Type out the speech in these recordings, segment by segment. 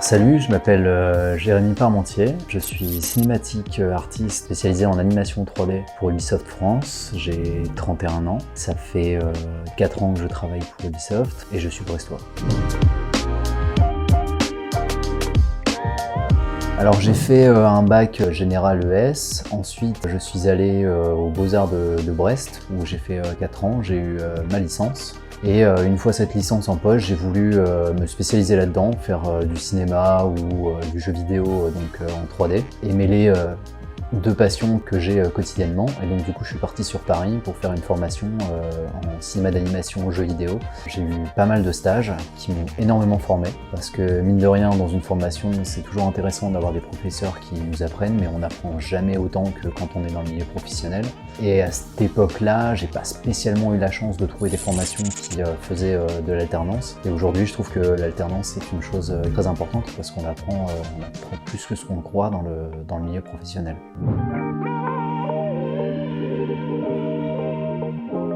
Salut, je m'appelle Jérémy Parmentier, je suis cinématique artiste spécialisé en animation 3D pour Ubisoft France, j'ai 31 ans, ça fait 4 ans que je travaille pour Ubisoft et je suis brestois. Alors j'ai fait un bac général ES, ensuite je suis allé aux Beaux-Arts de Brest où j'ai fait 4 ans, j'ai eu ma licence. Et une fois cette licence en poche, j'ai voulu me spécialiser là-dedans, faire du cinéma ou du jeu vidéo en 3D et mêler deux passions que j'ai quotidiennement. Et donc du coup je suis parti sur Paris pour faire une formation en cinéma d'animation jeux vidéo. J'ai eu pas mal de stages qui m'ont énormément formé parce que mine de rien dans une formation c'est toujours intéressant d'avoir des professeurs qui nous apprennent, mais on n'apprend jamais autant que quand on est dans le milieu professionnel. Et à cette époque-là, j'ai pas spécialement eu la chance de trouver des formations qui faisaient de l'alternance. Et aujourd'hui, je trouve que l'alternance c'est une chose très importante parce qu'on apprend plus que ce qu'on croit dans le milieu professionnel.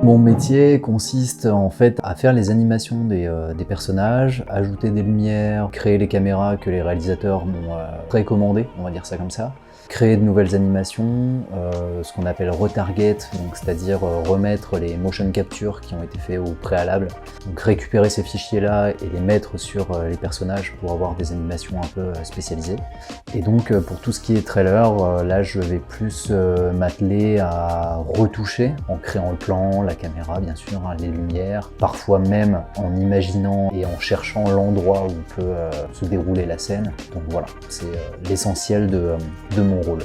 Mon métier consiste en fait à faire les animations des personnages, ajouter des lumières, créer les caméras que les réalisateurs m'ont précommandées, on va dire ça comme ça. Créer de nouvelles animations, ce qu'on appelle retarget, c'est-à-dire remettre les motion capture qui ont été faits au préalable. Donc récupérer ces fichiers-là et les mettre sur les personnages pour avoir des animations un peu spécialisées. Et donc pour tout ce qui est trailer, là je vais plus m'atteler à retoucher en créant le plan, la caméra bien sûr, les lumières, parfois même en imaginant et en cherchant l'endroit où peut se dérouler la scène. Donc voilà, c'est l'essentiel de mon rôle.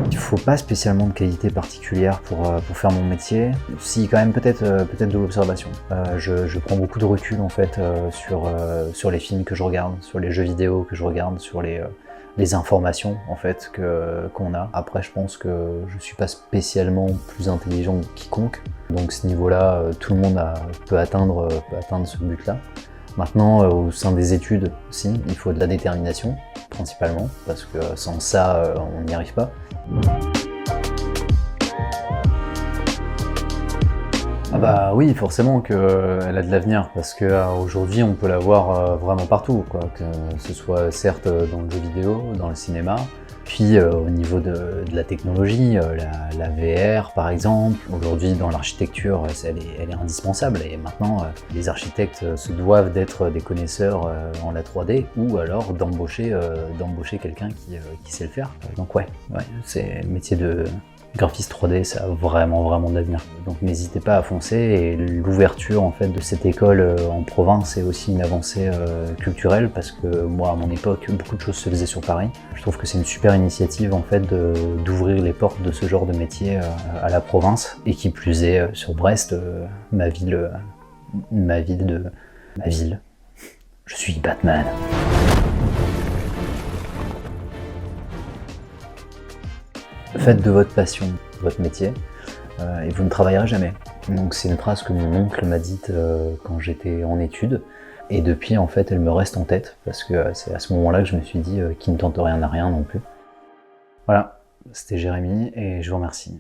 Il faut pas spécialement de qualité particulière pour faire mon métier. Si, quand même peut-être de l'observation. Je prends beaucoup de recul en fait sur les films que je regarde, sur les jeux vidéo que je regarde, sur les informations en fait qu'on a. Après je pense que je suis pas spécialement plus intelligent que quiconque. Donc ce niveau-là, tout le monde peut atteindre ce but-là. Maintenant, au sein des études aussi, il faut de la détermination, principalement, parce que sans ça, on n'y arrive pas. Ah bah oui, forcément qu'elle a de l'avenir, parce qu'aujourd'hui on peut la voir vraiment partout, quoi, que ce soit certes dans le jeu vidéo, dans le cinéma, puis au niveau de la technologie, la VR par exemple, aujourd'hui dans l'architecture elle est indispensable et maintenant les architectes se doivent d'être des connaisseurs en la 3D ou alors d'embaucher quelqu'un qui sait le faire. Donc ouais, c'est le métier de graphiste 3D, ça a vraiment de l'avenir. Donc n'hésitez pas à foncer et l'ouverture en fait de cette école en province est aussi une avancée culturelle parce que moi à mon époque beaucoup de choses se faisaient sur Paris. Je trouve que c'est une super initiative en fait d'ouvrir les portes de ce genre de métier à la province et qui plus est sur Brest, ma ville. Je suis Batman. Faites de votre passion votre métier et vous ne travaillerez jamais. Donc c'est une phrase que mon oncle m'a dite quand j'étais en études et depuis en fait elle me reste en tête parce que c'est à ce moment-là que je me suis dit qui ne tente rien n'a rien non plus. Voilà, c'était Jérémy et je vous remercie.